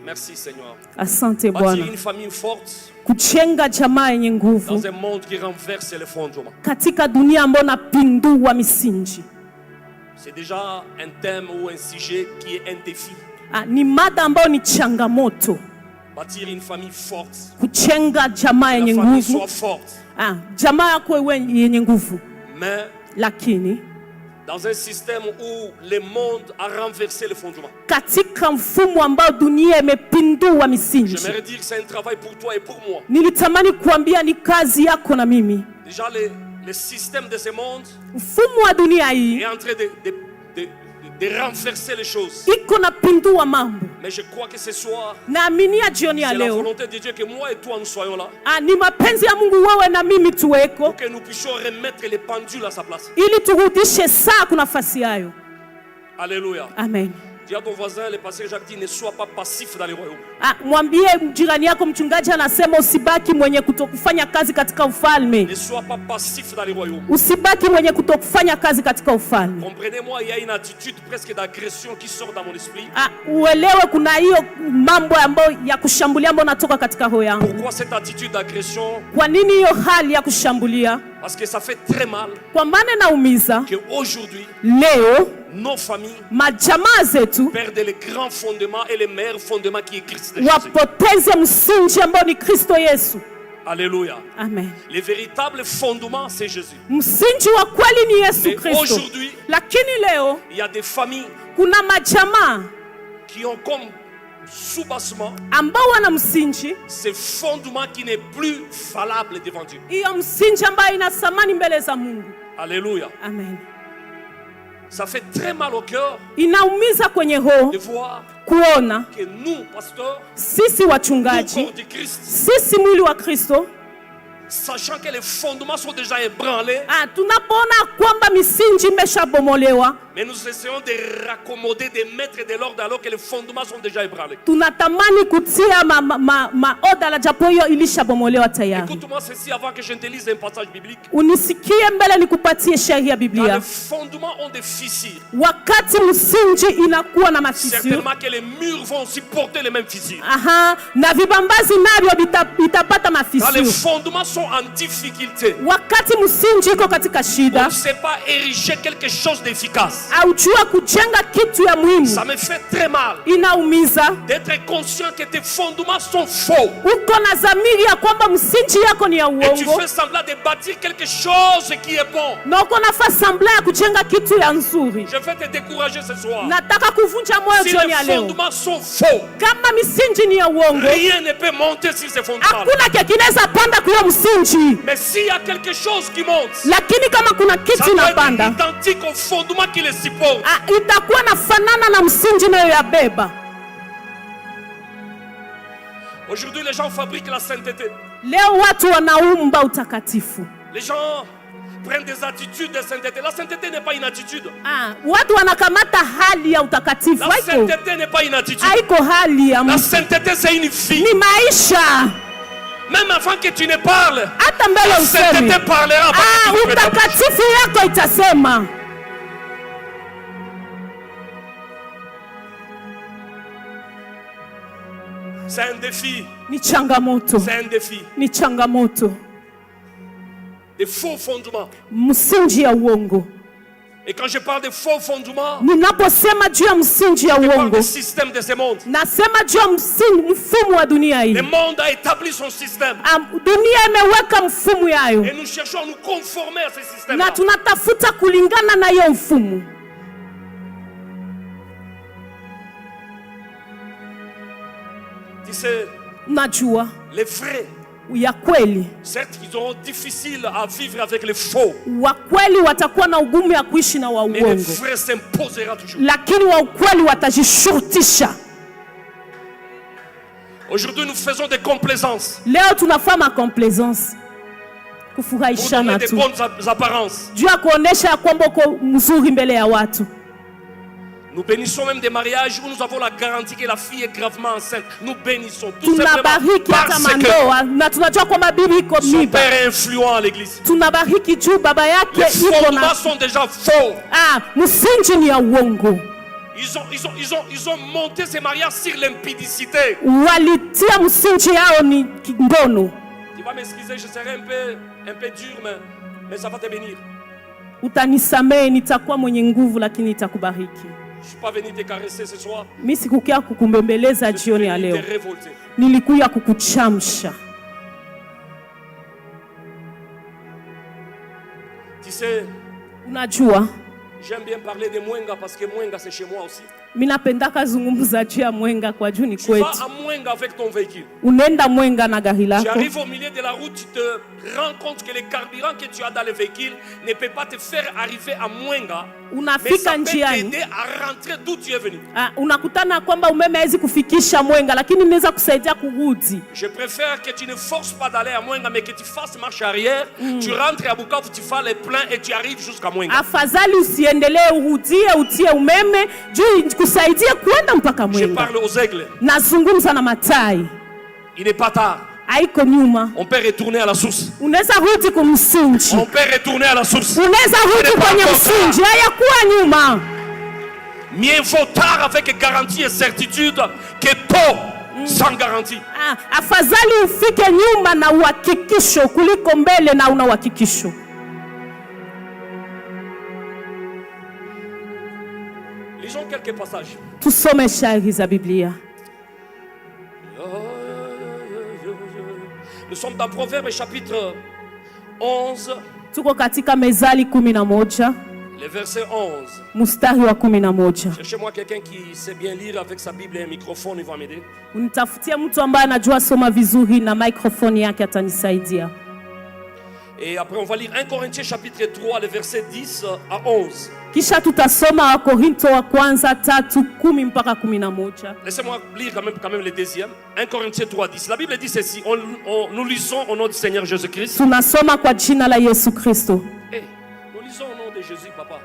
Merci Seigneur. Asante Bâtir Bwana. une famille forte Kujenga jamaa yenye nguvu dans un monde qui renverse les fondements. katika dunia ambayo napindua misingi. C'est déjà un thème ou un sujet qui est un défi. Ni mada ambayo ni changamoto. Bâtir une famille forte. Kujenga jamaa yenye La famille nguvu. soit forte. Jamaa yako iwe yenye nguvu. Mais Lakini dans un système où le monde a renversé les fondements. Katika mfumo ambao dunia imepindua misingi. J'aimerais dire que c'est un travail pour toi et pour moi. Nilitamani kuambia ni kazi yako na mimi. Déjà le système de ce monde Mfumo wa dunia hii est en train de renverser les choses. iko na pindua mambo. Mais je crois que ce soir, Naaminia jioni ya c'est la leo. volonté de Dieu que moi et toi nous soyons là. Ni mapenzi ya Mungu wewe na mimi tuweko. Pour que nous puissions remettre les pendules à sa place. Ili turudishe saa kuna nafasi yayo. Alléluia. Amen. Dis à ton voisin, le pasteur Jacques dit, ne sois pas passif dans le royaume. Mwambie jirani yako mchungaji anasema usibaki mwenye kutokufanya kazi katika ufalme. Ne sois pas passif dans le royaume. Usibaki mwenye kutokufanya kazi katika ufalme. Comprenez-moi, il y a une attitude presque d'agression qui sort dans mon esprit. Uelewe kuna hiyo mambo ambayo ya kushambulia ambayo natoka katika roho yangu. Pourquoi cette attitude d'agression? Kwa nini hiyo hali ya kushambulia? Parce que ça fait très mal. Kwa maana naumiza. Que aujourd'hui, leo nos familles majamaa zetu perdent les grands fondements et les meilleurs fondements qui est Christ Jésus. Wapoteze msingi ambao ni Kristo Yesu. Alléluia. Amen. Le véritable fondement c'est Jésus. Msingi wa kweli ni Yesu Kristo. Aujourd'hui, lakini leo il y a des familles kuna majamaa qui ont comme sous-bassement ambao wana msingi ce fondement qui n'est plus valable devant Dieu. Hiyo msingi ambayo ina thamani mbele za Mungu. Alléluia. Amen. Ça fait très mal au cœur inaumiza kwenye roho de voir kuona que nous, pasteurs, sisi wachungaji, corps de Christ, sisi mwili wa Kristo, sachant que les fondements sont déjà ébranlés, tunapoona kwamba misingi imeshabomolewa, mais nous essayons de raccommoder, de mettre de l'ordre alors que les fondements sont déjà ébranlés. Tunatamani kutia oda la japo hiyo ilishabomolewa tayari. Écoute-moi ceci avant que je te lise un passage biblique. Unisikie mbele nikupatie sheria Biblia. Quand les fondements ont des fissures, wakati msingi inakuwa na mafisio, certainement que les murs vont aussi porter les mêmes fissures. Na vibambazi navyo vitapata mafisio. Quand les fondements sont en difficulté, wakati msingi iko katika shida, on ne sait pas ériger quelque chose d'efficace. Haujua kujenga kitu ya muhimu. Ça me fait très mal inaumiza d'être conscient que tes fondements sont faux. Uko na dhamiri ya kwamba msingi yako ni ya uongo. Et tu fais semblant de bâtir quelque chose qui est bon. Na uko nafanya semblant ya kujenga kitu ya nzuri. Je vais te décourager ce soir. Nataka kuvunja moyo jioni ya leo. Si les fondements sont faux, kama misingi ni ya uongo, rien ne peut monter sur ces fondements. Hakuna kinaweza panda kwa msingi. Mais s'il y a quelque chose qui monte, lakini kama kuna kitu inapanda, ça doit être identique au fondement qui les suppose. Itakuwa nafanana na msingi nayo yabeba. Aujourd'hui, les gens fabriquent la sainteté. Leo watu wanaumba utakatifu. Les gens prennent des attitudes de sainteté. La sainteté n'est pas une attitude. Watu wanakamata hali ya utakatifu. La sainteté n'est pas une attitude. Haiko hali ya la sainteté, c'est une vie. Ni maisha. Même avant que tu ne parles, la sainteté parlera. Utakatifu yako itasema. C'est un défi. Ni changamoto. C'est un défi. Ni changamoto. Des faux fondements. Msingi ya uongo. Et quand je parle de faux fondements, ninaposema juu ya msingi ya uongo, je parle du système de ce monde. Nasema juu ya mfumo wa dunia hii. Le monde a établi son système. Dunia imeweka mfumo yayo. Et nous cherchons à nous conformer à ce système. Na tunatafuta kulingana na hiyo mfumo. Tu sais, najua les vrais, ya kweli, certes ils auront difficile à vivre avec les faux. Wa kweli watakuwa na ugumu ya kuishi na wa uongo. Mais les vrais s'imposera toujours. Lakini wa kweli watajishurutisha. Aujourd'hui nous faisons des complaisances. Leo tunafanya complaisance. Kufurahishana tu. Pour donner des bonnes apparences. Juu ya kuonesha kwamba uko mzuri mbele ya watu. Nous bénissons même des mariages où nous avons la garantie que la fille est gravement enceinte. Nous bénissons tout simplement parce que son père est influent à l'église. Les fondements sont déjà faux. Ils ont monté ces mariages sur l'impudicité. Walitia msingi yao ni ngono. Tu vas m'excuser, je serai un peu dur, mais ça va te bénir. Utanisamehe, nitakuwa mwenye nguvu lakini nitakubariki. Je suis pas venu te caresser ce soir. Mimi sikukia kukumbembeleza jioni ya leo. Nilikuja kukuchamsha. Tu sais, unajua, j'aime bien parler de Mwenga parce que Mwenga c'est chez moi aussi. Mimi napendaka zungumza juu ya Mwenga kwa juu ni kwetu. Tu vas à Mwenga avec ton véhicule. Unaenda Mwenga na gari lako. Tu arrives au milieu de la route, tu te rends compte que le carburant que tu as dans le véhicule ne peut pas te faire arriver à Mwenga. Unafika njiani, mais ça peut t'aider à rentrer d'où tu es venu. Unakutana kwamba umeme haizi kufikisha Mwenga lakini inaweza kusaidia kurudi. Je préfère que tu ne forces pas d'aller à Mwenga mais que tu fasses marche arrière, tu rentres à Bukavu, tu fais le plein et tu arrives jusqu'à Mwenga. Afadhali usiendelee urudie utie umeme juu kusaidia kwenda mpaka Mwenga. Je parle aux aigles. Nazungumza na matai. Il n'est pas tard. Haiko nyuma. On peut retourner à la source. Unaweza rudi kumsingi. On peut retourner à la source. Unaweza rudi kwenye msingi, hayakuwa nyuma. Mieux vaut tard avec garantie et certitude que tôt sans garantie. Afadhali ufike nyuma na uhakikisho kuliko mbele na una uhakikisho. Lisons quelques passages. Tusome shairi za Biblia. Nous sommes dans Proverbes chapitre 11. Tuko katika Mezali 11. Le verset 11. Mstari wa 11. Cherchez-moi quelqu'un qui sait bien lire avec sa Bible et un microphone, il va m'aider. Unitafutia mtu ambaye anajua soma vizuri na microphone yake atanisaidia. Et après on va lire 1 Corinthiens chapitre 3, le verset 10 à 11. Kisha tutasoma Wakorintho wa kwanza 3:10 mpaka 11. Laissez-moi lire quand même le deuxième. 1 Corinthiens 3:10. La Bible dit ceci. Nous lisons au nom du Seigneur Jésus-Christ. Tunasoma kwa jina la Yesu Kristo. Nous lisons au nom de Jésus, papa.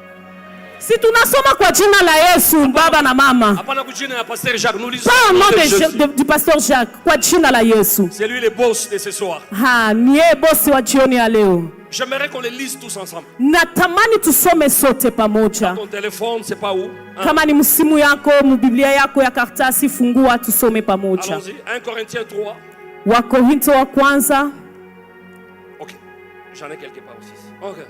Si tunasoma kwa jina la Yesu, baba na mama. Hapana kujina ya pasteur Jacques. Nous lisons au nom de Jésus. Du pasteur Jacques, kwa jina la Yesu. C'est lui le boss de ce soir. Niye boss wa jioni ya leo. J'aimerais qu'on les lise tous ensemble. Natamani tusome sote pamoja. Ton téléphone, c'est pas où? Kama ni msimu yako, Biblia yako ya karatasi, fungua tusome pamoja. Allons-y. 1 Corinthiens 3. Wakorintho wa kwanza. OK. J'en ai quelque part aussi. OK.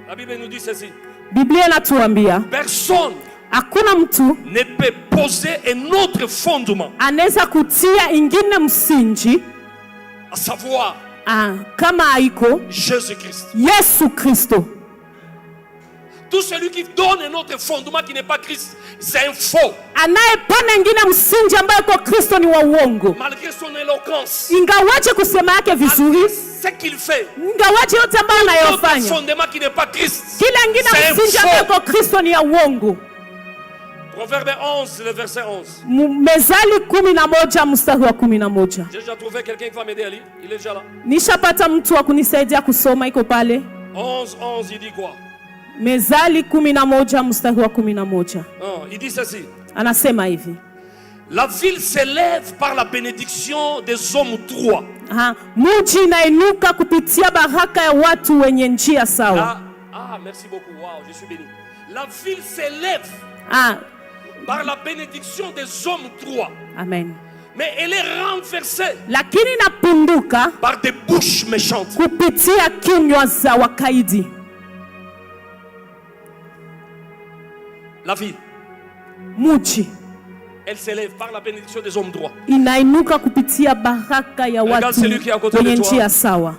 La Bible nous dit ceci. Biblia inatuambia personne hakuna mtu ne peut poser un autre fondement. Anaweza kutia ingine msingi. À savoir kama haiko Jésus-Christ. Yesu Kristo. Tout celui qui donne un autre fondement qui n'est pas Christ, c'est un faux. Anayepana ingine msingi ambaye kwa Kristo ni wa uongo. Malgré son éloquence. Ingawaje kusema yake vizuri. Ce qu'il fait. Ingawaje yote ambayo anayofanya. Un fondement qui n'est pas Christ. Kila ingine msingi ambaye kwa Kristo ni ya uongo. Proverbe 11, le verset 11. Mezali 11 mstari wa 11. J'ai déjà trouvé quelqu'un qui va m'aider à lire. Il est déjà là. Nishapata mtu wa kunisaidia kusoma, iko pale. 11, il dit quoi? Mezali 11 mstari wa 11. Il dit ceci. Anasema hivi. La ville s'élève par la bénédiction des hommes droits. Mji inainuka kupitia baraka ya watu wenye njia sawa. Merci beaucoup. Wow, je suis béni. La ville s'élève par la bénédiction des hommes droits. Amen. Mais elle est renversée lakini inapunduka par des bouches méchantes. Kupitia kinywa za wakaidi. La ville, mji, elle s'élève par la bénédiction des hommes droits. Inainuka kupitia baraka ya watu wenye njia sawa.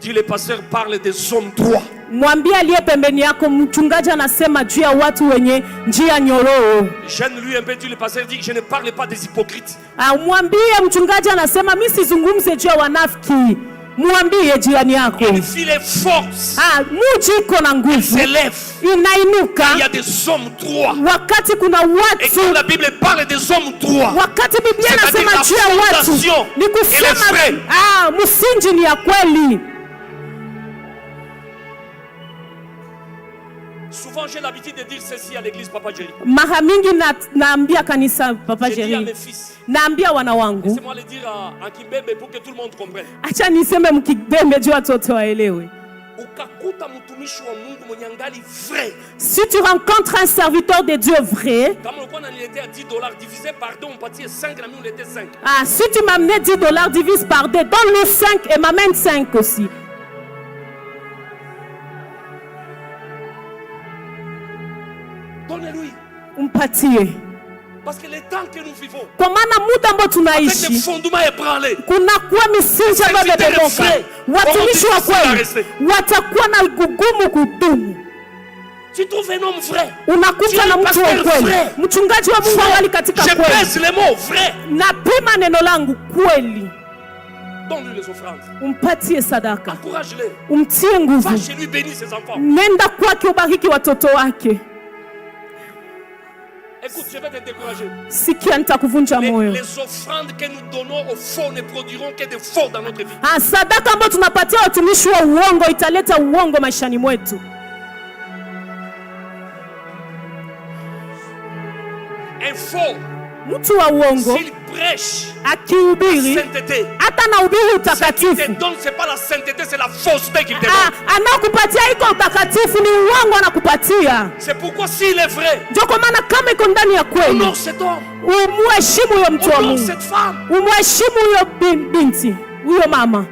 Dis, le pasteur parle des hommes droits. Mwambie aliye pembeni yako, mchungaji anasema juu ya watu wenye njia nyororo. Gêne lui un peu, dis, le pasteur dit, je ne parle pas des hypocrites. Mwambie mchungaji anasema mimi sizungumze juu ya wanafiki. Mwambie jirani yako. Une ville est forte. Mji iko na nguvu. S'élève. Inainuka. Il y a des hommes droits. Wakati kuna watu. Et quand la Bible parle des hommes droits. Wakati Biblia inasema juu ya watu. Ni kusema msingi ni ya kweli. Souvent j'ai l'habitude de dire ceci à l'église Papa Jerry. Mara mingi naambia kanisa Papa Jerry. Naambia wana wangu. Laissez-moi le dire en Kimbembe pour que tout le monde comprenne. Acha niseme mkibembe juu watoto waelewe. Ukakuta Si tu rencontres un serviteur de Dieu vrai, si tu m'amenais $10, divise par 2, donne-le 5 et m'amène 5 aussi. Donne-lui. Umpatie. Parce que le temps que nous vivons, kwa maana muda ambao tunaishi avec des fondements ébranlés, kunakuwa misingi ambayo imebomoka. Watumishi wa kweli watakuwa na ugumu kudumu. Tu trouves un homme vrai, unakuta na mtu wa kweli, mchungaji wa Mungu angali katika kweli. Je pèse les mots vrai. Napima neno langu kweli. Donne-lui les offrandes. Umpatie sadaka. Encourage-le. Umtie nguvu. Va chez lui, bénis ses enfants. Nenda kwake ubariki watoto wake. Écoute, je vais te décourager. Sikia, nitakuvunja moyo. Les offrandes que nous donnons aux faux ne produiront que des faux dans notre vie. Sadaka ambayo tunapatia watumishi wa uongo italeta uongo maishani mwetu. Un faux, mtu wa uongo s'il prêche akihubiri hata na ubiri utakatifu, ce qu'il te donne c'est pas la sainteté, c'est la fausseté qu'il te donne. Anakupatia iko utakatifu, ni uongo anakupatia. C'est pourquoi s'il est vrai, ndio kwa maana kama iko ndani ya kweli, honore cet homme, umheshimu huyo mtu wa Mungu, cette femme, umheshimu huyo binti, huyo mama.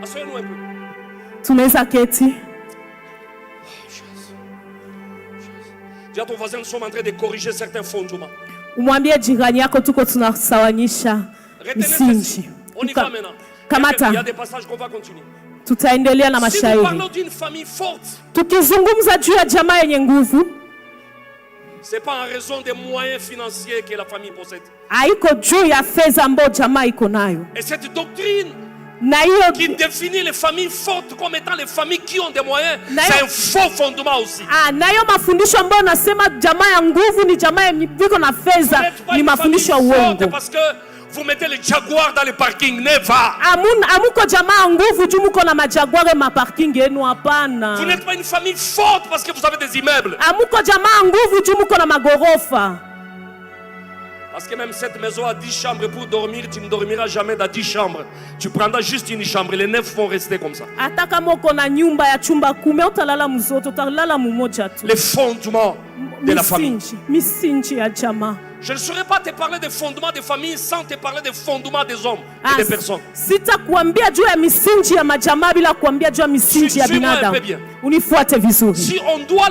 Asseyez-nous un peu. Tunaweza keti. Dis à ton voisin, nous sommes en train de corriger certains fondements. Umwambie jirani yako tuko tunasawanyisha misingi. On y va maintenant. Kamata. Il y a des passages qu'on va continuer. Tutaendelea na mashairi. Si nous parlons d'une famille forte, tukizungumza juu ya jamaa yenye nguvu, c'est pas en raison des moyens financiers que la famille possède. Haiko juu ya fedha ambayo jamaa iko nayo. Et cette doctrine qui définit les familles fortes comme étant les familles qui ont des moyens, c'est un faux fondement aussi. Nayo mafundisho ambayo nasema jamaa ya nguvu ni jamaa viko na fedha, ni mafundisho ya uongo. Parce que vous mettez les jaguars dans les parkings, never. Amuko jamaa ya nguvu juu muko na majaguar ma parking yenu, hapana. Vous n'êtes pas une famille forte parce que vous avez des immeubles. Amuko jamaa ya nguvu juu muko na magorofa. Parce que même cette maison a 10 chambres pour dormir, tu ne dormiras jamais dans 10 chambres. Tu prendras juste une chambre, les 9 vont rester comme ça. Les fondements de la famille. Je ne saurais pas te parler des fondements des familles sans te parler des fondements des hommes et des personnes. Suis-moi un peu bien. Si on doit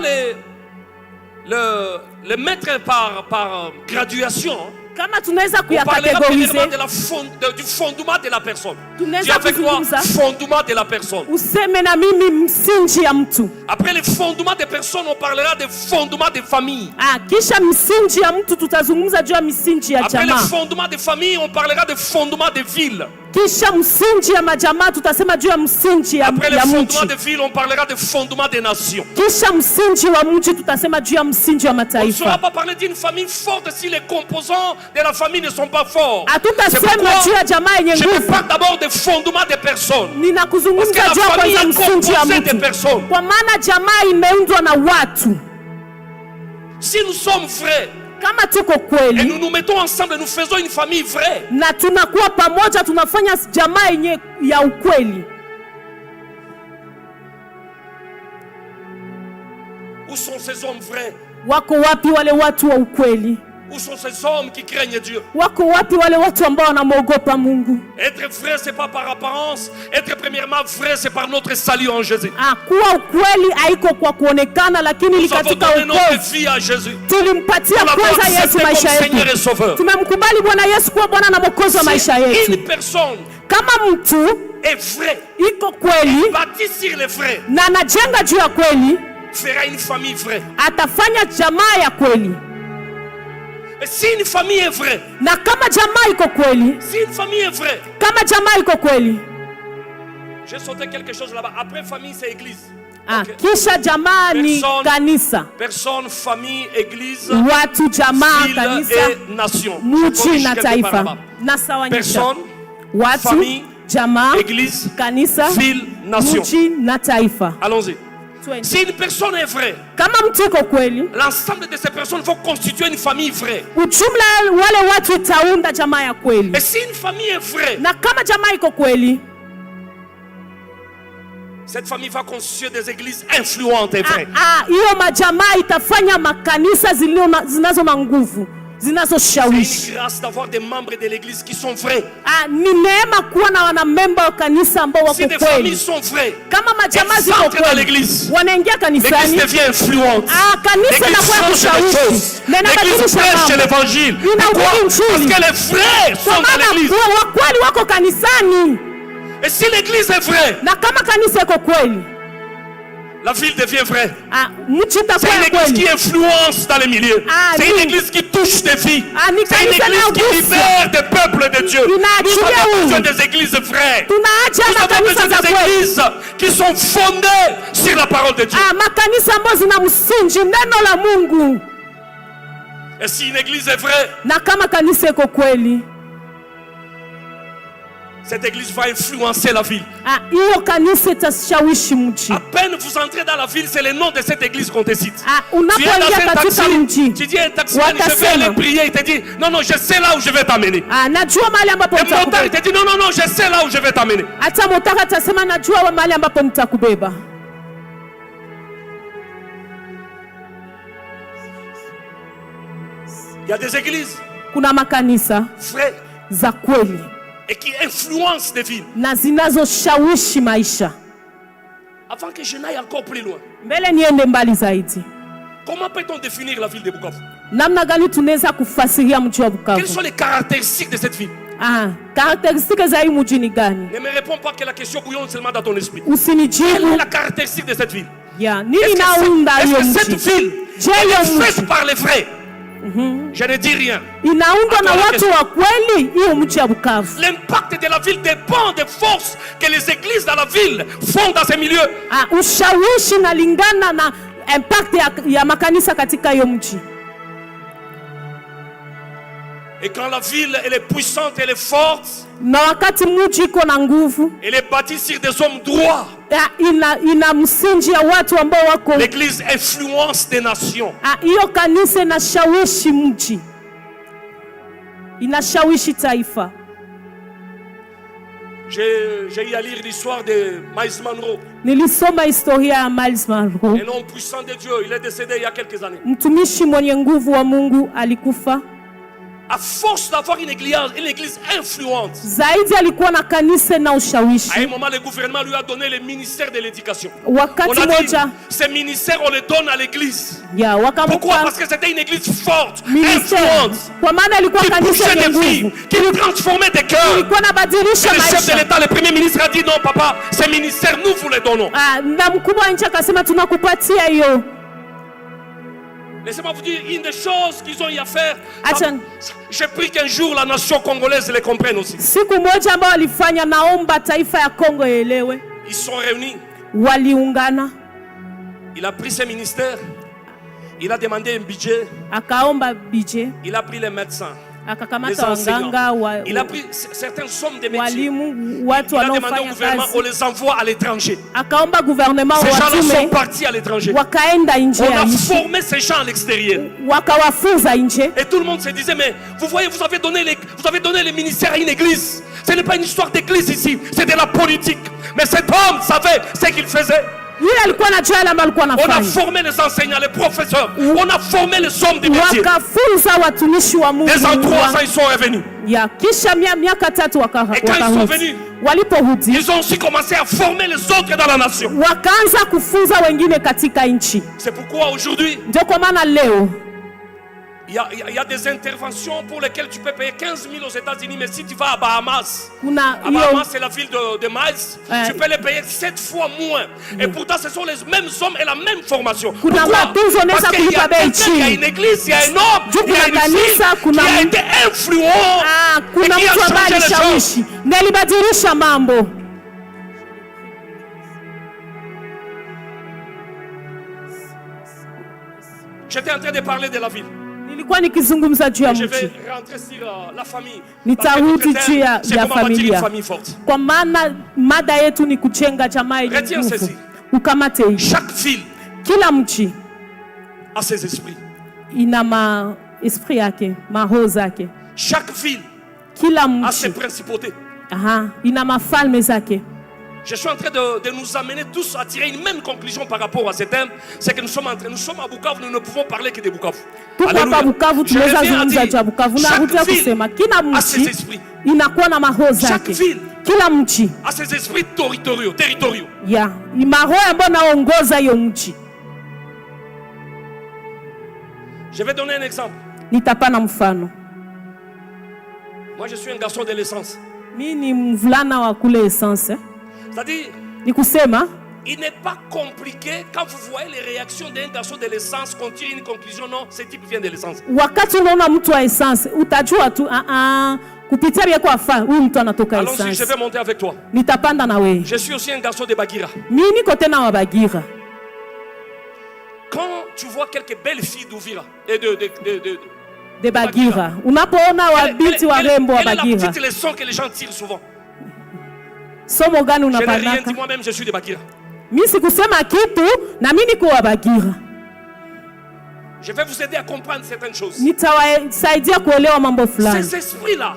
les mettre par graduation, on parlera du fondement de la personne. Dis avec moi, fondement de la personne. Après les fondements des personnes, on parlera des fondements des familles. Après les fondements des familles, on parlera des fondements des villes. Après les fondements des villes, on parlera des fondements des nations. On ne saura pas parler d'une famille forte si les composants de la famille ne sont pas forts. C'est pourquoi je te parle d'abord des fondements des personnes. Parce que la famille est composée des personnes. Si nous sommes vrais, et nous nous mettons ensemble, nous faisons une famille vraie. Où sont ces hommes vrais? Où sont ces hommes qui craignent Dieu? Être vrai, c'est pas par apparence. Être premièrement vrai, c'est par notre salut en Jésus. Nous avons donné notre vie à Jésus. Nous l'avons accepté comme Seigneur et Sauveur. Si une personne est vraie, bâtie sur les vrais, fera une famille vraie. Et si une famille est vraie, si une famille est vraie, j'ai sauté quelque chose là-bas. Après famille, c'est église. Personne, famille, église, ville et nation. Personne, famille, église, ville, nation. Allons-y. Si une personne est vraie, l'ensemble de ces personnes vont constituer une famille vraie. Et si une famille est vraie, Cette famille va constituer des églises influentes et vraies. Hiyo majamaa itafanya makanisa zinazo na nguvu, zinazoshawishi. C'est une grâce d'avoir des membres de l'église qui sont vrais. Ni neema kuwa na wanamemba wa kanisa ambao wako kweli. Si des familles sont vraies, kama majamaa ziko kweli, wanaingia kanisani, l'église devient influente. Kanisa inakuwa kushawishi. L'église prêche l'évangile. Parce que les vrais sont dans l'église. Wakweli wako kanisani. Et si l'église est vraie, na kama kanisa iko kweli, la ville devient vraie. C'est une église qui influence dans les milieux. C'est une église qui touche des vies. C'est une église qui libère des peuples de Dieu. Nous avons besoin des églises vraies. Nous avons besoin des églises qui sont fondées sur la parole de Dieu. Et si une église est vraie, cette église va influencer la ville. À peine vous entrez dans la ville, c'est le nom de cette église qu'on te cite. Tu es dans un taxi, tu dis à un taximan, je vais aller prier. Il te dit, non, non, je sais là où je vais t'amener. Et le motard, il te dit, non, non, non, je sais là où je vais t'amener. Il y a des églises vraies et qui influencent des villes. Avant que je n'aille encore plus loin, comment peut-on définir la ville de Bukavu? Quelles sont les caractéristiques de cette ville? Ne me réponds pas que la question bouillonne seulement dans ton esprit. Quelle est la caractéristique de cette ville? Est-ce que cette ville est faite par les vrais? Je ne dis rien. L'impact de la ville dépend des forces que les églises dans la ville font dans ces milieux. Et quand la ville elle est puissante, elle est forte, elle est bâtie sur des hommes droits, l'église influence des nations. J'ai eu à lire l'histoire de Miles Monroe. Un homme puissant de Dieu, il est décédé il y a quelques années. À force d'avoir une église influente, à un moment le gouvernement lui a donné le ministère de l'éducation. On a dit, ce ministère on le donne à l'église. Pourquoi? Parce que c'était une église forte, influente, qui poussait des vies, qui transformait des cœurs. Et le chef de l'État, le premier ministre a dit non papa, ce ministère nous vous le donnons. Laissez-moi vous dire une des choses qu'ils ont eu à faire. Je prie qu'un jour la nation congolaise les comprenne aussi. Ils sont réunis. Il a pris ses ministères. Il a demandé un budget. Il a pris les médecins, les enseignants. Il a pris certaines sommes de métiers. Il a demandé au gouvernement, on les envoie à l'étranger. Ces gens-là sont partis à l'étranger. On a formé ces gens à l'extérieur. Et tout le monde se disait, mais vous voyez, vous avez donné les ministères à une église. Ce n'est pas une histoire d'église ici, c'est de la politique. Mais cet homme savait ce qu'il faisait. On a formé les enseignants, les professeurs. On a formé les hommes de métier. Des en 3 ans, ils sont revenus. Et quand ils sont venus, ils ont aussi commencé à former les autres dans la nation. C'est pourquoi aujourd'hui, il y a des interventions pour lesquelles tu peux payer 15 000 aux États-Unis, mais si tu vas à Bahamas, c'est la ville de Miles, tu peux les payer 7 fois moins. Et pourtant, ce sont les mêmes hommes et la même formation. Pourquoi? Parce qu'il y a quelqu'un, il y a une église, il y a un homme, il y a une fille qui a été influent et qui a changé les choses. J'étais en train de parler de la ville. Je vais rentrer sur la famille. C'est comment bâtir une famille forte. Retiens ceci. Chaque ville a ses esprits. Chaque ville a ses principautés. Je suis en train de nous amener tous à tirer une même conclusion par rapport à ce thème. C'est que nous sommes à Bukavu, nous ne pouvons parler que de Bukavu. Alléluia. Je reviens à dire, chaque ville a ses esprits. Chaque ville a ses esprits territoriaux. Je vais donner un exemple. Moi, je suis un garçon de l'essence. C'est-à-dire, il n'est pas compliqué quand vous voyez les réactions d'un garçon de l'essence qu'on tire une conclusion. Non, ce type vient de l'essence. Allons-y, je vais monter avec toi. Je suis aussi un garçon de Bagira. Quand tu vois quelques belles filles d'Ouvira et de Bagira, quelle est la petite leçon que les gens tirent souvent? Je n'ai rien dit, moi-même je suis de Bagira. Je vais vous aider à comprendre certaines choses. Ces esprits-là,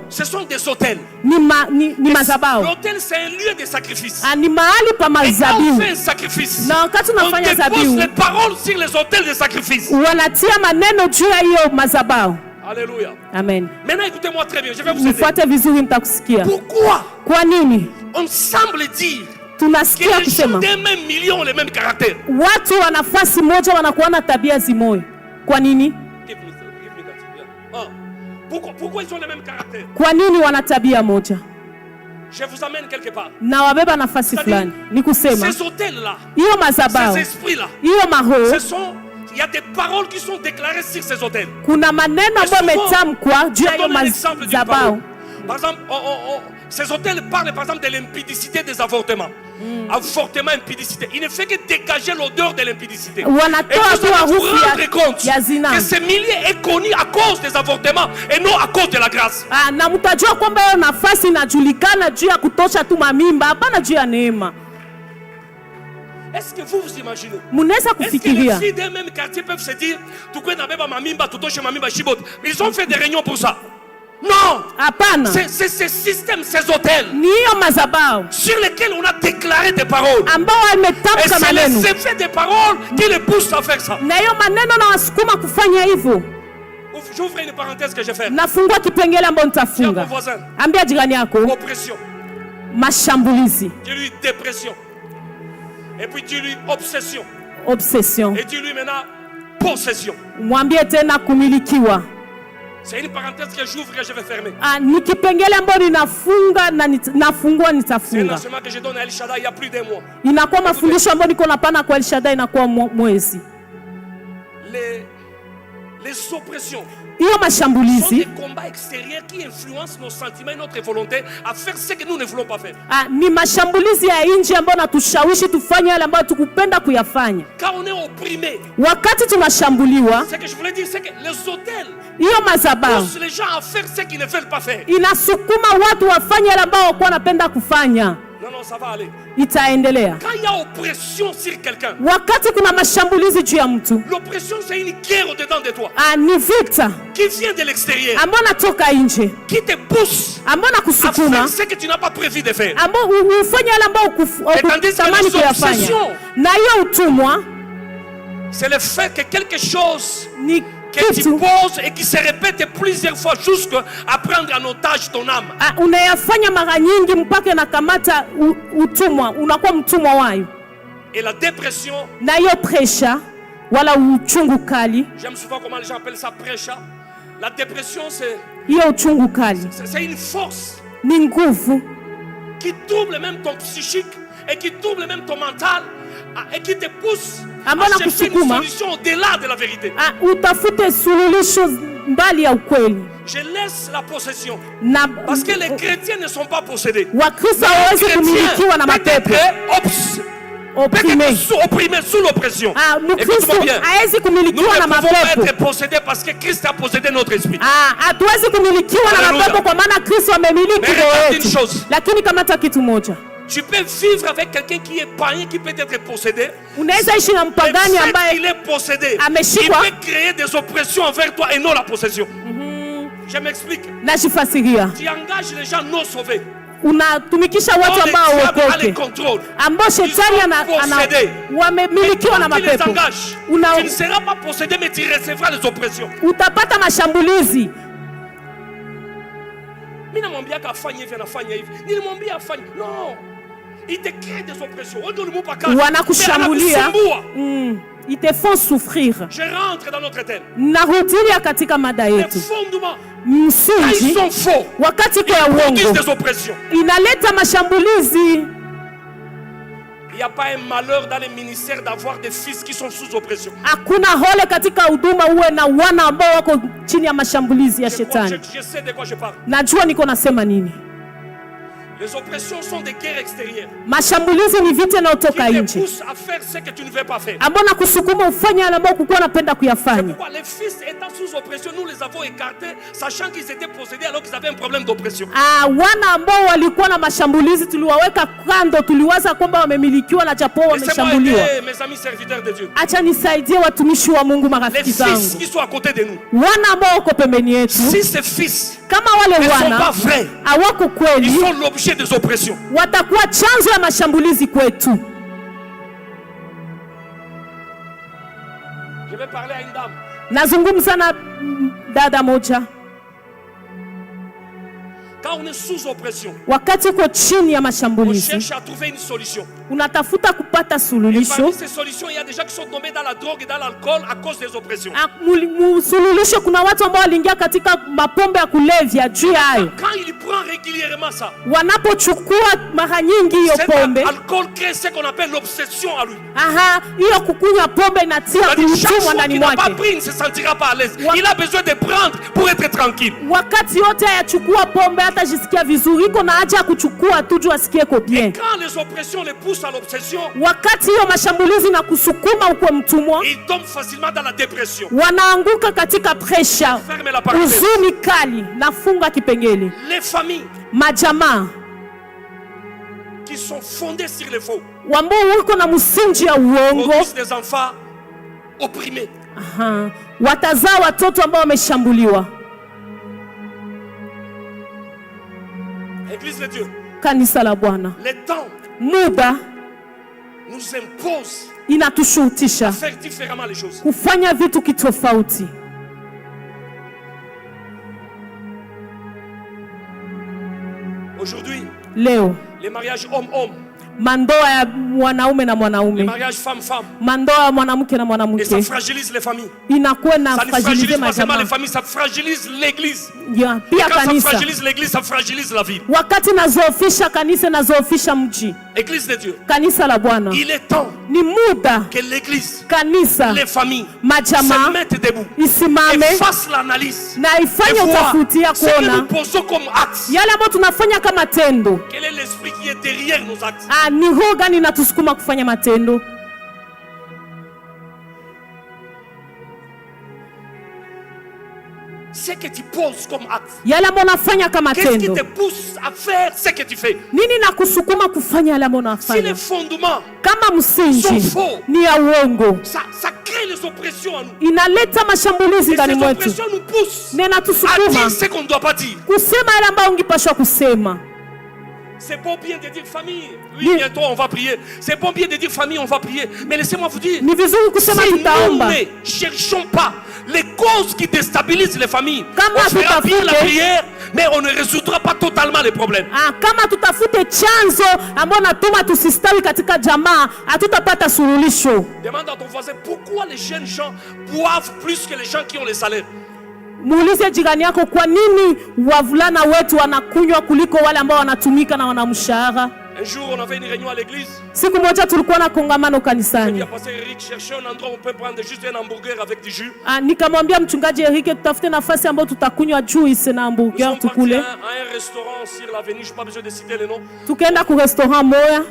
ce sont des hôtels. L'hôtel, c'est un lieu de sacrifice. Et quand on fait un sacrifice, on dépose les paroles sur les hôtels de sacrifice. Alléluia. Amen. Maintenant, écoutez-moi très bien. Je vais vous aider. Pourquoi on semble dire que les gens d'un même milieu ont les mêmes caractères? Pourquoi ils ont les mêmes caractères? Je vous amène quelque part. Ces hôtels-là, ces esprits-là, il y a des paroles qui sont déclarées sur ces hôtels. Je donne un exemple d'une parole. Par exemple, ces hôtels parlent par exemple de l'impudicité des avortements. Avortement, impudicité. Il ne fait que dégager l'odeur de l'impudicité. Et vous allez vous rendre compte que ce milieu est connu à cause des avortements et non à cause de la grâce. Est-ce que vous vous imaginez? Est-ce que les filles d'un même quartier peuvent se dire ils ont fait des réunions pour ça? Non! C'est ces systèmes, ces hôtels sur lesquels on a déclaré des paroles. Et c'est les effets des paroles qui les poussent à faire ça. J'ouvre une parenthèse que je fais. Dis à mon voisin. Oppression. Dis-lui dépression. Et puis dis-lui obsession. Et dis-lui maintenant possession. C'est une parenthèse que j'ouvre et je vais fermer. C'est un enseignement que je donne à El Shaddai il y a plus d'un mois. Les oppressions sont des combats extérieurs qui influencent nos sentiments et notre volonté à faire ce que nous ne voulons pas faire. Quand on est opprimé, ce que je voulais dire, c'est que les hôtels poussent les gens à faire ce qu'ils ne veulent pas faire. Non, ça va aller. Quand il y a oppression sur quelqu'un, l'oppression c'est une guerre au-dedans de toi qui vient de l'extérieur, qui te pousse à faire ce que tu n'as pas prévu de faire. Et tandis que l'obsession, c'est le fait que quelque chose que tu poses et qui se répète plusieurs fois jusqu'à prendre en otage ton âme. Et la dépression, j'aime souvent comment les gens appellent ça prêcha. La dépression c'est une force qui trouble même ton psychique et qui trouble même ton mental et qui te pousse à chercher une solution au-delà de la vérité. Je laisse la possession parce que les chrétiens ne sont pas possédés. Les chrétiens peuvent être opprimés sous l'oppression. Écoute-moi bien. Nous ne pouvons pas être possédés parce que Christ a possédé notre esprit. Mais regarde une chose. Tu peux vivre avec quelqu'un qui est païen, qui peut être possédé. Mais il est possédé. Il peut créer des oppressions envers toi et non la possession. Je m'explique. Tu engages les gens non sauvés unatumikisha watu ambao waokoke, ambao shetani wamemilikiwa na mapepo. Tu ne seras pas possédé, mais tu recevras les oppressions. Utapata mashambulizi. Mimi namwambia afanye hivi anafanya hivi. Nilimwambia afanye. Non. Il te crée des oppressions. Wanakushambulia. Ils te font souffrir. Je rentre dans notre thème. Narudilia katika mada yetu. Msingi wakati kwa uongo inaleta mashambulizi. Il n'y a pas un malheur dans les ministères d'avoir des fils qui sont sous oppression. Hakuna hole katika huduma uwe na wana ambao wako chini ya mashambulizi ya shetani. Je sais de quoi je parle. Najua niko nasema nini. Les oppressions sont des guerres extérieures. Mashambulizi ni vita inayotoka nje. Qui te poussent à faire ce que tu ne veux pas faire. Ambao nakusukuma ufanye yale ambayo ulikuwa unapenda kuyafanya. Pourquoi les fils étant sous oppression, nous les avons écartés, sachant qu'ils étaient possédés alors qu'ils avaient un problème d'oppression. Wana ambao walikuwa na mashambulizi tuliwaweka kando, tuliwaza kwamba wamemilikiwa na japo wameshambuliwa. Mes amis serviteurs de Dieu. Acha nisaidie watumishi wa Mungu, marafiki zangu. Les fils qui sont à côté de nous. Wana ambao wako pembeni yetu. Si ces fils kama wale wana hawako kweli, ils sont l'objet des oppressions. Watakuwa chanzo ya mashambulizi kwetu. Je vais parler à une dame. Nazungumza na dada moja. Quand on est sous oppression, wakati uko chini ya mashambulizi, on cherche à trouver une solution. Unatafuta kupata suluhisho. Parmi ces solutions, il y a des gens qui sont tombés dans la drogue et dans l'alcool à cause des oppressions. Suluhisho, kuna watu ambao waliingia katika mapombe ya kulevya juu hayo. Quand il prend régulièrement ça, wanapochukua mara nyingi hiyo pombe, l'alcool crée ce qu'on appelle l'obsession à lui. Hiyo kukunywa pombe inatia kutumwa ndani mwake. Il n'a pas pris, il ne se sentira pas à l'aise. Il a besoin de prendre pour être tranquille. Wakati yote ayachukua pombe atajisikia vizuri, iko na haja kuchukua tu juu asikie ko bien. Quand les oppressions les poussent à l'obsession, wakati hiyo mashambulizi na kusukuma uko mtumwa, ils tombent facilement dans la dépression. Wanaanguka katika pressure, huzuni kali. Nafunga kipengele. Les familles, majamaa qui sont fondées sur les faux, wambao wako na msingi ya uongo, des enfants opprimés. Watazaa watoto ambao wameshambuliwa. Église de Dieu, kanisa la Bwana, le temps, muda nous impose inatushurutisha faire différemment les choses, kufanya vitu kitofauti. Aujourd'hui, leo les mariages homme-homme, mandoa ya mwanaume na mwanaume, les mariages femme-femme, mandoa ya mwanamke na mwanamke, et ça fragilise les familles. Inakuwa na fragiliser pas seulement les familles, ça fragilise l'église. Pia quand kanisa, ça fragilise l'église, ça fragilise la ville. Wakati nazoofisha kanisa nazoofisha mji. Église de Dieu, kanisa la Bwana, il est temps ni muda que l'église, kanisa, les familles majamaa se mettent debout isimame et fassent l'analyse na ifanye utafiti ya kuona yale ambayo tunafanya kama tendo. Quel est l'esprit qui est derrière nos actes? Ni roho gani inatusukuma kufanya matendo? Ce que tu poses comme acte, yale ambayo unafanya kama tendo. Qu'est-ce qui te pousse à faire ce que tu fais? Nini nakusukuma kufanya yale ambayo unafanya? Si les fondements kama msingi ni ya uongo, ça crée les oppressions en nous. Inaleta mashambulizi ndani mwetu. Ces oppressions nous poussent à dire ce qu'on ne doit pas dire. Kusema yale ambayo ungepaswa kusema. C'est bon bien de dire famille, oui, bientôt on va prier. C'est bon bien de dire famille, on va prier. Mais laissez-moi vous dire, si nous ne cherchons pas les causes qui déstabilisent les familles, on fera bien la prière, mais on ne résoudra pas totalement les problèmes. Kama tutafute chanzo ambao natuma tusistawi katika jamaa, hatutapata suluhisho. Demande à ton voisin pourquoi les jeunes gens boivent plus que les gens qui ont les salaires. Muulize jirani yako, kwa nini wavulana wetu wanakunywa kuliko wale ambao wanatumika na wana mshahara? Un jour on avait une réunion à l'église. Siku moja tulikuwa na kongamano kanisani. Pasteur Eric cherchait un endroit où on peut prendre juste un hamburger avec du jus. Nikamwambia mchungaji Eric tutafute nafasi ambayo tutakunywa juice na hamburger tukule. À un restaurant sur l'avenue, je n'ai pas besoin de citer le nom. Tukaenda ku restaurant moya.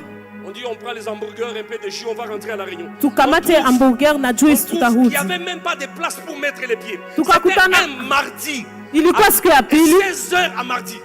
On dit on prend les hamburgers, un peu de jus, on va rentrer à la réunion. Tukamate hamburger na juice tutarudi. Il n'y avait même pas de place pour mettre les pieds. Tukakutana un mardi Ilikuwa siku ya pili. 16h à mardi.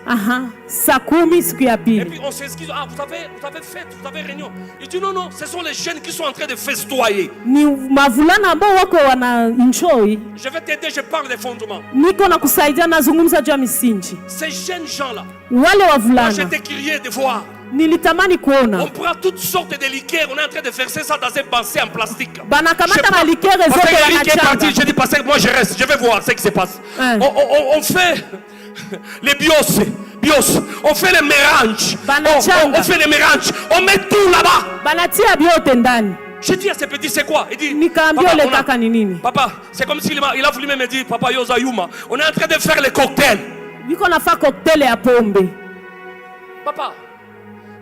Saa 10 siku ya pili. Et puis on s'excuse, vous avez fête, vous avez réunion. Il dit non, ce sont les jeunes qui sont en train de festoyer. Ni mavulana ambao wako wana enjoy. Je vais t'aider, je parle des fondements. Niko na kusaidia nazungumza juu ya misingi. Ces jeunes gens là. Wale wavulana. J'étais curieux de voir. Nilitamani kuona. On prend toutes sortes de liqueurs, on est en train de verser ça dans un bassin en plastique. Banakamata ma liqueur zote wanachanga. Je dis pasteur, moi je reste, je vais voir ce qui se passe. On fait les bios, on fait les mélanges. On fait les mélanges, on met tout là-bas. Banatia biote ndani. Je dis à ce petit, c'est quoi? Il dit, papa, c'est comme s'il a voulu me dire, papa Yoza Yuma, on est en train de faire les cocktails. Biko na fa cocktail ya pombe. Papa,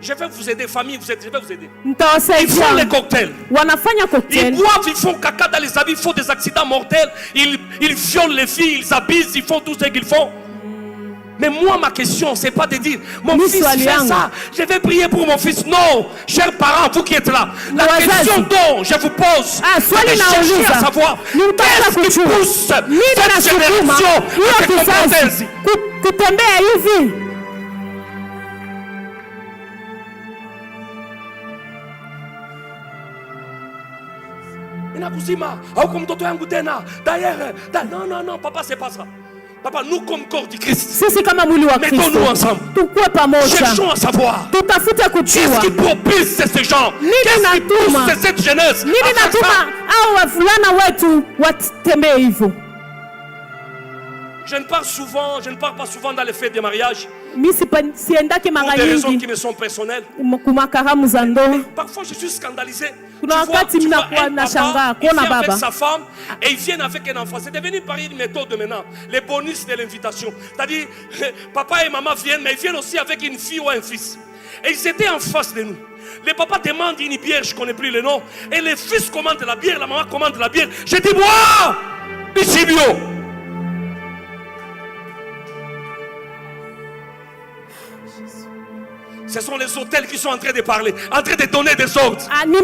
je vais vous aider, famille, je vais vous aider. Ils font les cocktails. Ils boivent, ils font caca dans les habits, ils font des accidents mortels, ils violent les filles, ils abusent, ils font tout ce qu'ils font. Mais moi, ma question, c'est pas de dire, mon fils fait ça, je vais prier pour mon fils. Non, chers parents, vous qui êtes là, la question dont je vous pose, c'est de chercher à savoir qu'est-ce qui pousse cette génération à se comporter ainsi. Non, papa, c'est pas ça. Papa, nous comme corps du Christ, mettons-nous ensemble. Cherchons à savoir qu'est-ce qui propulse ces gens, qu'est-ce qui pousse cette jeunesse à faire ça. Je ne parle pas souvent dans les fêtes de mariage. Pour des raisons qui me sont personnelles. Mais parfois je suis scandalisé. Tu vois un papa, il vient avec sa femme et ils viennent avec un enfant. C'est devenu par une méthode maintenant. Les bonus de l'invitation. C'est-à-dire, papa et maman viennent, mais ils viennent aussi avec une fille ou un fils. Et ils étaient en face de nous. Le papa demande une bière, je ne connais plus le nom. Et le fils commande la bière, la maman commande la bière. Je dis, moi, Bichibio. Ce sont les hôtels qui sont en train de parler, en train de donner des ordres. Les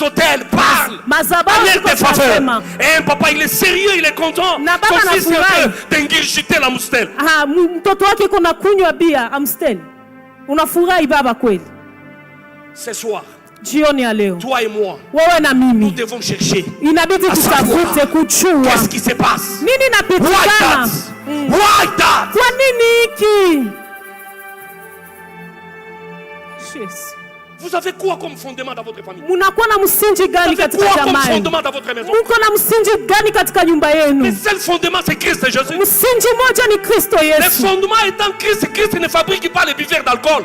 hôtels parlent. Avec des faveurs. Et un papa, il est sérieux, il est content. Son fils est en train d'ingurgiter la Amstel. Ce soir, toi et moi, nous devons chercher à savoir qu'est-ce qui se passe. Why that? Vous avez quoi comme fondement dans votre famille? Vous avez quoi comme fondement dans votre maison? Le seul fondement, c'est Christ et Jésus. Le fondement étant Christ, Christ ne fabrique pas les buveurs d'alcool.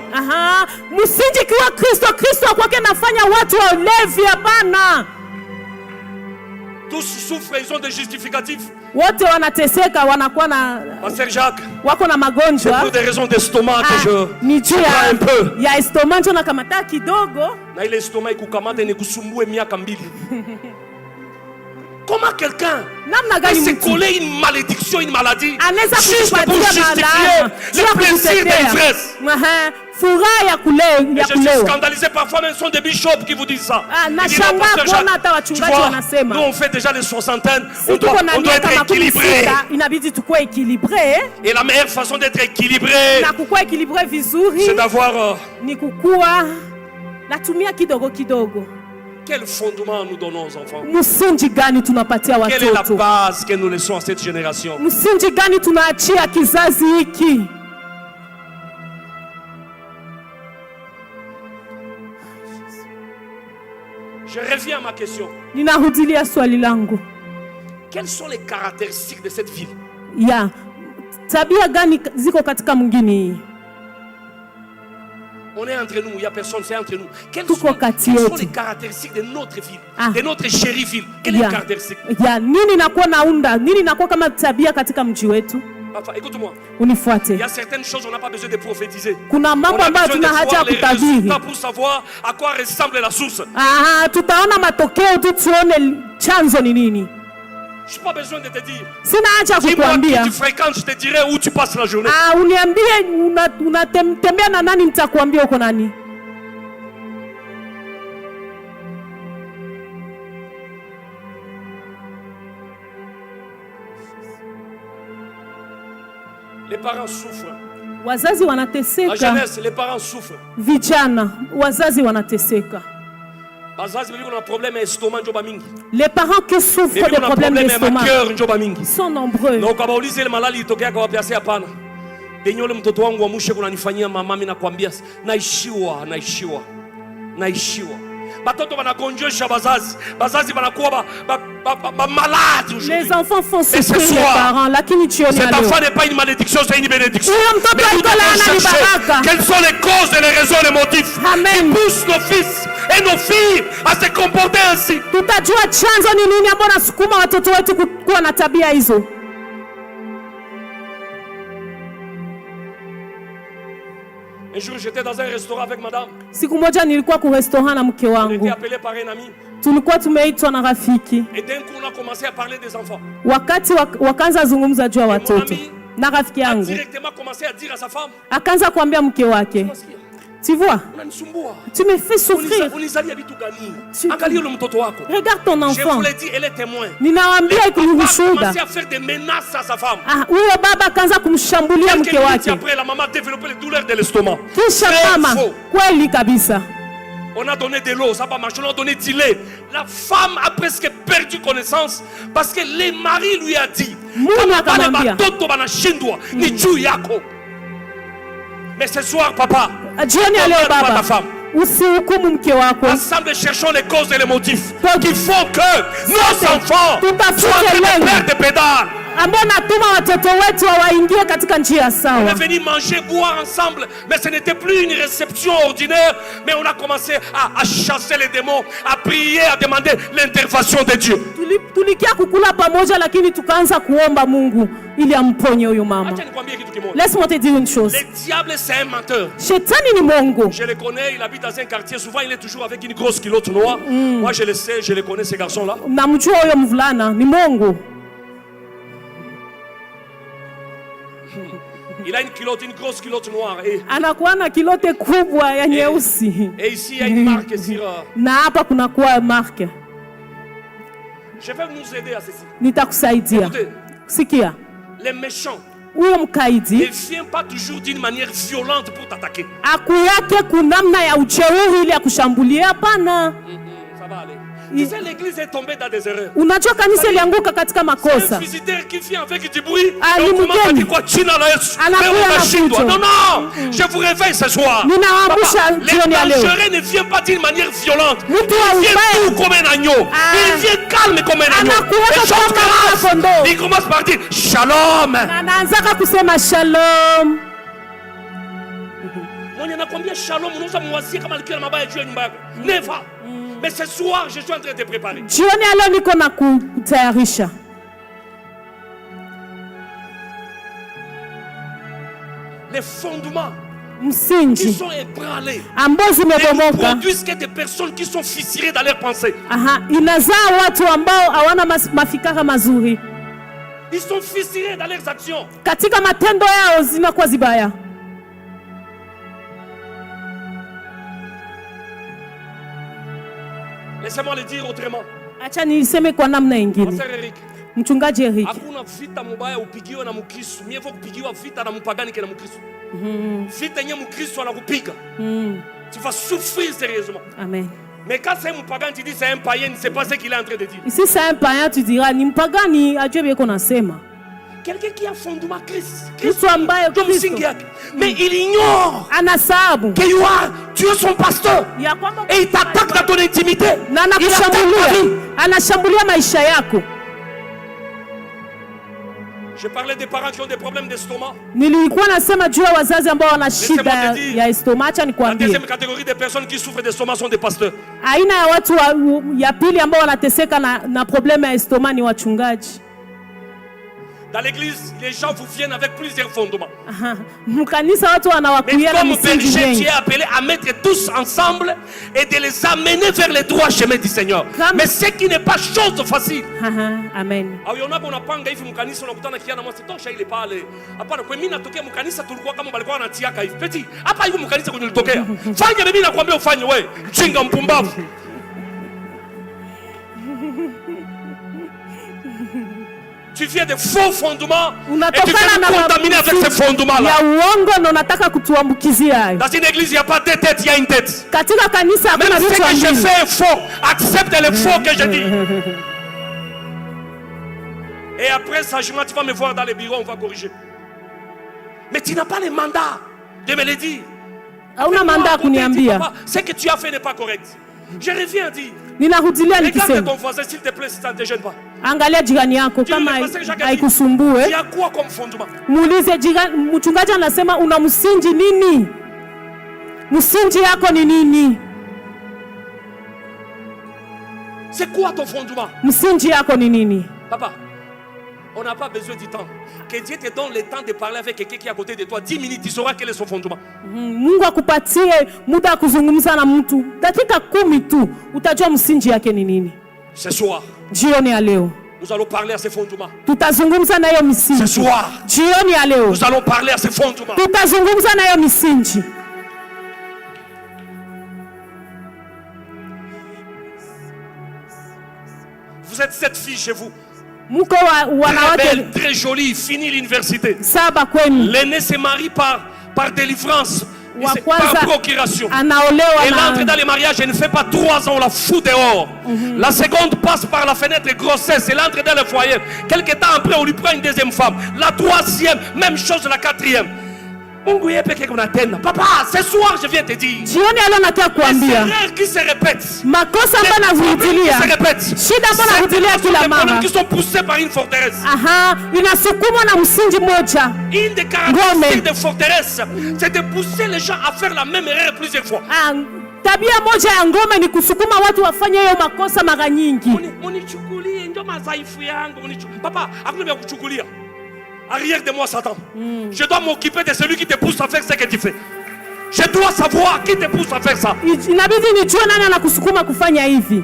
Tous souffrent, ils ont des justificatifs. Pasteur Jacques, c'est pour des raisons d'estomac que je prends un peu. Na ile estomac ikukamata ni kusumbue miaka mbili. Comment quelqu'un peut se coller une malédiction, une maladie, juste pour justifier le plaisir de l'ivresse? Je suis scandalisé parfois, même ce sont des bishops qui vous disent ça. Tu vois, nous on fait déjà les soixantaines, on doit être équilibré. Et la meilleure façon d'être équilibré, c'est d'avoir quel fondement nous donnons aux enfants? Quelle est la base que nous laissons à cette génération? Je reviens à ma question. Quelles sont les caractéristiques de cette ville? On est entre nous, il n'y a personne, c'est entre nous. Quelles sont les caractéristiques de notre ville, de notre chérie ville? Quelle est la caractéristique? Enfin, écoute-moi. Il y a certaines choses on n'a pas besoin de prophétiser. On a besoin de voir les résultats pour savoir à quoi ressemble la source. Je n'ai pas besoin de te dire. Dis-moi qui tu fréquentes, je te dirai où tu passes la journée. Les parents souffrent. Wazazi wanateseka. La jeunesse, les parents souffrent. Vijana, wazazi wanateseka. Les parents qui souffrent de problèmes d'estomac sont nombreux. Denyole mtoto wangu wa mushe kunanifanyia mama, mimi nakwambia naishiwa. Batoto banagonjesha bazazi banakuwa malade aujourd'hui. Les enfants font souffrir les parents, lakini jioni leo. Cet enfant n'est pas une malédiction, c'est une bénédiction. Quelles sont les causes et les raisons et les motifs qui poussent nos fils et nos filles à se comporter ainsi? Tutajua chanzo ni nini ambacho nasukuma watoto wetu kuwa na tabia hizo. Un jour, j'étais dans un restaurant avec madame. Siku moja nilikuwa ku restaurant na mke wangu. On était appelé par un ami. Tulikuwa tumeitwa na rafiki. Et d'un coup, on a commencé à parler des enfants. Wakati wakaanza zungumza juu ya watoto. Na rafiki yangu directement commencé à dire à sa femme. Akaanza kuambia mke wake. Tu vois, tu me fais souffrir. Regarde ton enfant. Je vous l'ai dit, elle est témoin. Commencé à faire des menaces à sa femme. Après, la maman a développé les douleurs de l'estomac. On a donné de l'eau, ça va marcher. On a donné du lait. La femme a presque perdu connaissance parce que le mari lui a dit mais ce soir, papa, ta femme. Ensemble, cherchons les causes et les motifs qui font que nos enfants soient des pères de pédales. On est venu manger, boire ensemble, mais ce n'était plus une réception ordinaire, mais on a commencé à chasser les démons, à prier, à demander l'intervention de Dieu. Laisse-moi te dire une chose. Le diable, c'est un menteur. Je le connais, il habite dans un quartier, souvent il est toujours avec une grosse culotte noire. Moi je le sais, je le connais, ces garçons-là. Il a une grosse culotte noire. Et ici, il y a une marque sur... Je vais nous aider à ceci. Écoutez, les méchants ne viennent pas toujours d'une manière violente pour t'attaquer. Ça va aller. Tu sais, l'église est tombée dans des erreurs. C'est un visiteur qui vient avec du bruit. Non, non, je vous réveille ce soir. Papa, les dangereux ne viennent pas d'une manière violente. Ils viennent tout comme un agneau. Ils viennent calme comme un agneau. Les choses grâce. Ils commencent par dire Shalom. Il y en a combien Shalom? Nous sommes moisis comme le cœur de ma baille. Never. Mais ce soir, je suis en train de te préparer. Les fondements qui sont ébranlés ne produisent que des personnes qui sont fissurées dans leurs pensées. Ils sont fissurés dans leurs actions. Laissez-moi le dire autrement. Mchungaji Eric. Hakuna vita mbaya upigiwe na Mkristo. Mimi hivyo kupigiwa vita na mpagani na Mkristo. Vita yenye Mkristo anakupiga. Tu vas souffrir sérieusement. Amen. Mais quand c'est un pagan, tu dis c'est un païen, ne sait pas ce qu'il est en train de dire. Si c'est un païen, tu diras ni mpagani ajue bien qu'on asema. Quelqu'un qui a fondement Christ. Mais il ignore que tu es son pasteur. Et il t'attaque dans ton intimité. Il attaque ta vie. Je parlais des parents qui ont des problèmes d'estomac. La deuxième catégorie des personnes qui souffrent d'estomac sont des pasteurs. Dans l'église, les gens vous viennent avec plusieurs fondements. Mais comme berger, tu es appelé à mettre tous ensemble et de les amener vers les droits chemins du Seigneur. Mais ce qui n'est pas chose facile. Amen. tu viens de faux fondements et tu veux nous contaminer avec ces fondements-là. Dans une église, il n'y a pas deux têtes, il y a une tête. Même ce que je fais est faux. Accepte le faux que je dis. Et après, sagement, tu vas me voir dans les bureaux, on va corriger. Mais tu n'as pas le mandat de me le dire. Ce que tu as fait n'est pas correct. Je reviens à dire. Regarde ton voisin, s'il te plaît, si ça ne te gêne pas. Angalia jirani yako kama haikusumbue. Il y a quoi comme fondement? Muulize jirani, mchungaji anasema una msingi nini? Msingi yako ni nini? C'est quoi ton fondement? Msingi yako ni nini? Papa, on n'a pas besoin du temps. Que Dieu te donne le temps de parler avec quelqu'un qui est à côté de toi. 10 minutes, tu sauras quel est son fondement. Mungu akupatie muda kuzungumza na mtu. Dakika 10 tu utajua msingi yake ni nini. Ce soir, jioni ya leo, nous allons parler à ses fondements. Tutazungumza na hiyo misingi. Ce soir, jioni ya leo, nous allons parler à ses fondements. Tutazungumza na hiyo misingi. Vous êtes cette fille chez vous. Très belle, très jolie, finit l'université. L'aîné se marie par délivrance, par procuration. Elle entre dans le mariage, elle ne fait pas 3 ans, on la fout dehors. La seconde passe par la fenêtre de grossesse, elle entre dans le foyer. Quelques temps après, on lui prend une deuxième femme. La troisième, même chose la quatrième. Papa, ce soir je viens te dire. Les erreurs qui se répètent. Qui sont poussés par une forteresse. Une des caractéristiques de forteresse, c'est de pousser les gens à faire la même erreur plusieurs fois. Tabia moja ya ngome ni kusukuma watu wafanye hiyo makosa mara nyingi. Munichukulie ndio madhaifu yangu. Papa, hakuna kuchukulia. Arrière de moi, Satan. Je dois m'occuper de celui qui te pousse à faire ce que tu fais. Je dois savoir qui te pousse à faire ça. Inabidi nijue nani anakusukuma kufanya hivi.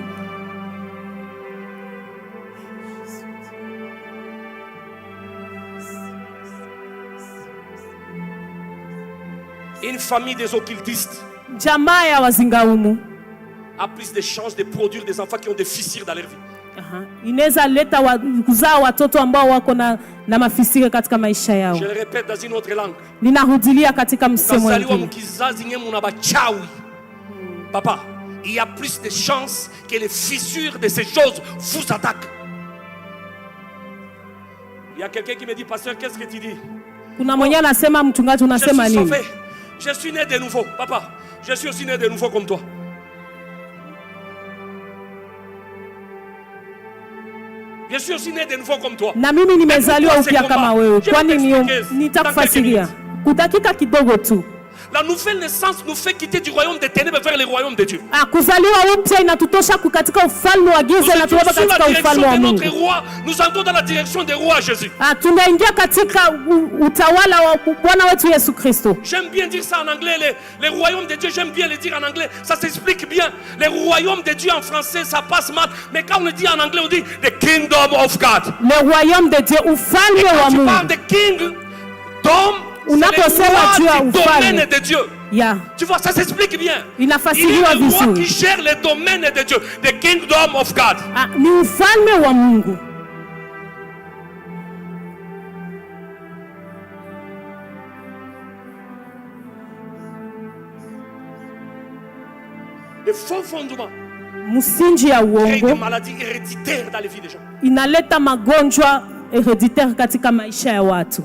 Une famille des occultistes jamaa ya wazingaumu a plus de chances de produire des enfants qui ont des fissures dans leur vie. Inaweza leta kuzaa watoto ambao wako na mafisiri katika maisha yao. Je le répète dans une autre langue. Ninarudilia katika msemo mwingine. Papa, il y a plus de chances que les fissures de ces choses vous attaquent. Il y a quelqu'un qui me dit, pasteur, qu'est-ce que tu dis? Kuna mwenye anasema, mchungaji unasema nini? Je suis né de nouveau, papa. Je suis aussi né de nouveau comme toi. Je suis aussi né de nouveau comme toi. Na mimi nimezaliwa upya kama wewe. Kwani nitakufasiria kudakika kidogo tu. La nouvelle naissance nous fait quitter du royaume des ténèbres vers le royaume de Dieu. Kuzaliwa upya inatutosha katika ufalme wa giza na tunaenda katika ufalme wa Mungu. Nous entrons dans la direction du roi Jésus. Tunaingia katika utawala wa Bwana wetu Yesu Kristo. J'aime bien dire ça en anglais, le royaume de Dieu, j'aime bien le dire en anglais, ça s'explique bien. Le royaume de Dieu en français, ça passe mal, mais quand on le dit en anglais, on dit the kingdom of God. Le royaume de Dieu, ufalme wa Mungu. Tu parles de kingdom. Unaposema juu ya ufalme de Dieu. Tu vois, ça s'explique bien. Il est le roi qui gère les domaines de Dieu. The kingdom of God. Ni ufalme wa Mungu. Le faux fondement. Msingi ya uongo. Des maladies héréditaires dans les vies des gens. Inaleta magonjwa héréditaire katika maisha ya watu.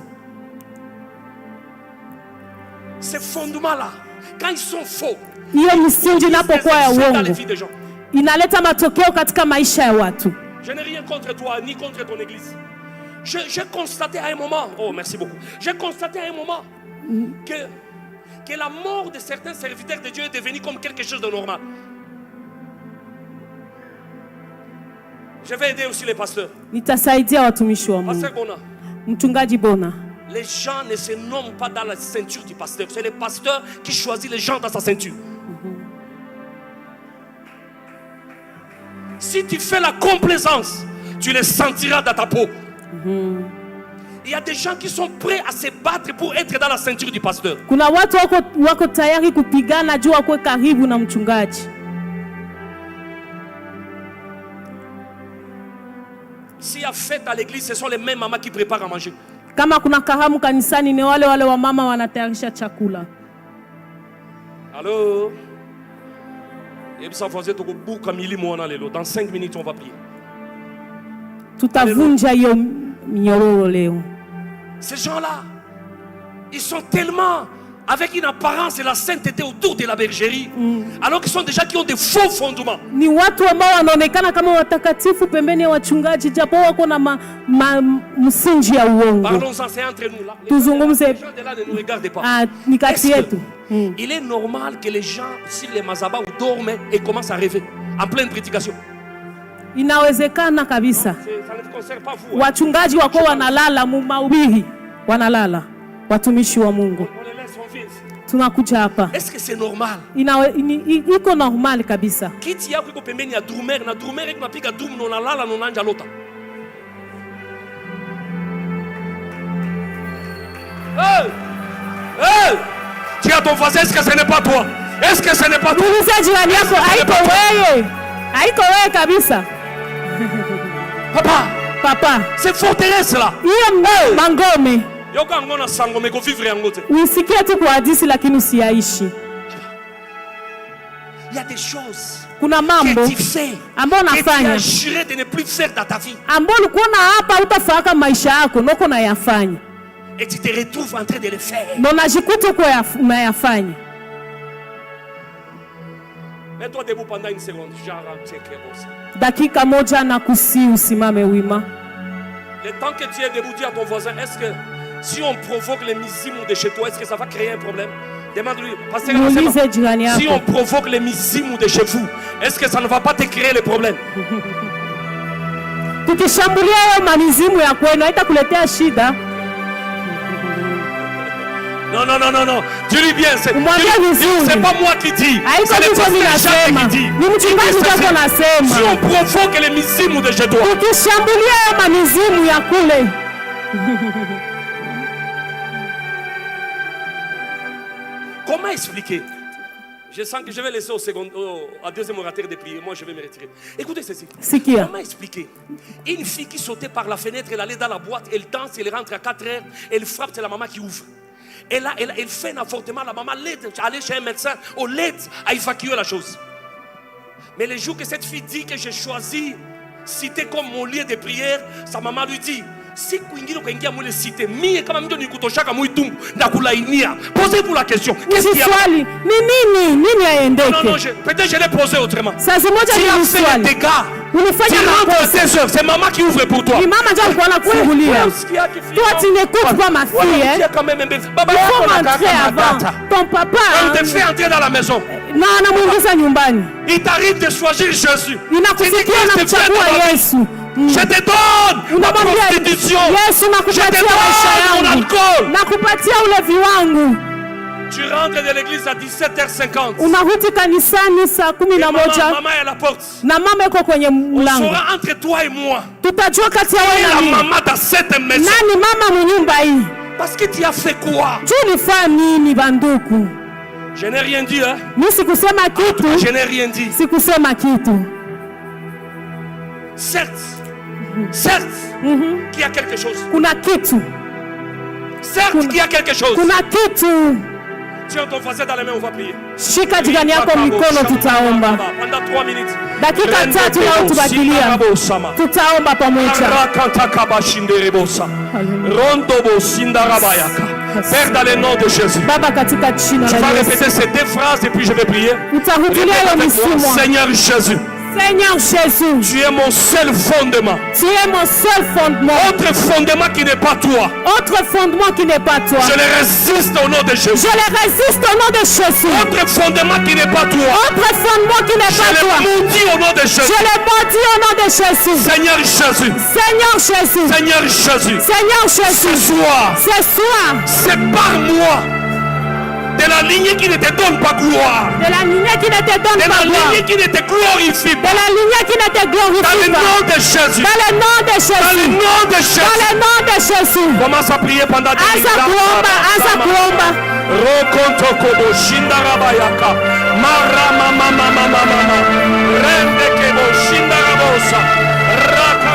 Ces fondements-là, quand ils sont faux, hiyo msingi inapokuwa ya uongo inaleta matokeo katika maisha ya watu. Je n'ai rien contre toi ni contre ton église. J'ai constaté à un moment, oh merci beaucoup, j'ai constaté à un moment que la mort de certains serviteurs de Dieu est devenue comme quelque chose de normal. Je vais aider aussi les pasteurs. Nitasaidia watumishi wa Mungu. Pasteur Bona. Mchungaji Bona. Les gens ne se nomment pas dans la ceinture du pasteur. C'est le pasteur qui choisit les gens dans sa ceinture. Si tu fais la complaisance, tu les sentiras dans ta peau. Il y a des gens qui sont prêts à se battre pour être dans la ceinture du pasteur. Kuna watu wako tayari kupigana juu wako karibu na mchungaji. Si S'il y a fête à l'église, ce sont les mêmes mamans qui préparent à manger. Kama kuna karamu kanisani ni wale wa mama wanatayarisha chakula. Allô? Dans 5 minutes, on va prier. Tutavunja hiyo minyororo leo. Ces gens-là, ils sont tellement avec une apparence et la sainteté autour de la bergerie, alors qu'ils sont déjà qui ont des faux fondements. Ni watu ambao wanaonekana kama watakatifu pembeni ya wachungaji japo wako na msingi ya uongo. Parlons-en, c'est entre nous là. Tuzungumze. Les gens de là ne nous regardent pas. Ni kati yetu. Il est normal que les gens, si les mazaba dorment et commencent à rêver en pleine prédication. Inawezekana kabisa. Ça ne concerne pas vous. Wachungaji wako wanalala mahubiri, wanalala watumishi wa Mungu. Tunakuja hapa. Est-ce que c'est normal? Iko normal kabisa. Kiti yako iko pembeni ya drumer na drumer iko napiga drum na nalala na nanja lota. Hey! Dis à ton voisin, est-ce que ce n'est pas toi? Est-ce que ce n'est pas toi? Muulize jirani yako, haiko wewe. Haiko wewe kabisa. Papa. C'est forteresse là. Hiyo mangome. Yoka ngona sangome ko vivre yango te. Usikie tu kwa hadithi lakini usiyaishi. Il y a des choses. Kuna mambo ambayo unafanya. Tu as juré de ne plus faire dans ta vie. Ambayo ulikuwa hapa utafaka maisha yako noko na yafanya. Et tu te retrouves en train de le faire. Na unajikuta kwa unayafanya. Mets-toi debout pendant une seconde. Dakika moja na kusi usimame wima. Le temps que tu es debout, dis à ton voisin, est-ce que si on provoque les missiles de chez toi, est-ce que ça va créer un problème? Demande-lui. Si on provoque les missiles de chez vous, est-ce que ça ne va pas te créer les problèmes? Tukishambulia hayo mamizimu ya kwenu haitakuletea shida. Non. Dis-lui bien, c'est pas moi qui dis. C'est le pasteur qui dit. Si on provoque les missiles de chez toi. Tukishambulia hayo mamizimu ya kule. Comment expliquer? Je sens que je vais laisser à deuxième orateur de prier. Moi, je vais me retirer. Écoutez ceci. Comment expliquer? Une fille qui sautait par la fenêtre, elle allait dans la boîte, elle danse, elle rentre à 4 heures, elle frappe, c'est la maman qui ouvre. Et là, elle fait un avortement, la maman l'aide à aller chez un médecin, on l'aide à évacuer la chose. Mais le jour que cette fille dit que j'ai choisi citer comme mon lieu de prière, sa maman lui dit, si kuingine ukaingia mwile cité, mie kama mtu nikutoshaka mwitumbu na kulainia. Posez-vous la question. Qu'est-ce qu'il y a? Nini aendeke? Non, peut-être je l'ai posé autrement. Ça c'est moi qui ai fait des dégâts. Tu rentres à tes heures, c'est maman qui ouvre pour toi. Ni mama ndio alikuwa anakufungulia. Toi tu n'écoutes pas ma fille, hein? Baba yako anataka ton papa. On te fait entrer dans la maison. Na anamuingiza nyumbani. Il t'arrive de choisir Jésus. Inakusikia na mchagua Yesu. Je te donne ma prostitution. Yesu nakupatia mon alcool. Nakupatia ulevi wangu. Tu rentres de l'église à 17h50. Unarudi kanisani saa 11. Maman est à la porte. Na mama yuko kwenye mlango. On sera entre toi et moi. Tutajua kati ya wewe na mimi. La maman dans cette maison. Nani mama mnyumba hii? Parce que tu as fait quoi? Tu ulifanya nini banduku? Je n'ai rien dit, hein? Mimi sikusema kitu. Je n'ai rien dit. Sikusema kitu. Certes, qu'il y a quelque chose. Kuna kitu. Certes, qu'il y a quelque chose. Kuna kitu. Tiens ton voisin dans les mains, on va prier. Shika jirani yako mikono, tutaomba. Pendant 3 minutes. Dakika 3 leo tubakilia. Tutaomba pamoja. Père, dans le nom de Jésus. Baba katika jina la Yesu. Tu vas répéter ces 2 phrases et puis je vais prier. Seigneur Jésus. Seigneur Jésus, tu es mon seul fondement. Tu es mon seul fondement. Autre fondement qui n'est pas toi. Autre fondement qui n'est pas toi. Je le résiste au nom de Jésus. Je le résiste au nom de Jésus. Autre fondement qui n'est pas toi. Autre fondement qui n'est pas toi. Je le maudis au nom de Jésus. Je le maudis au nom de Jésus. Seigneur Jésus. Seigneur Jésus. Seigneur Jésus. Seigneur Jésus. Ce soir. Sépare-moi de la lignée qui ne te donne pas gloire. De la lignée qui ne te donne pas gloire. De la lignée qui ne te glorifie pas. De la lignée qui ne te glorifie pas. Dans le nom de Jésus. Dans le nom de Jésus. Dans le nom de Jésus. Dans le nom de Jésus. Commence à prier pendant 10 minutes. Asa kuomba. Rokonto kobo shindarabayaka. Mara mama mama mama. Rende kebo shindarabosa. Raka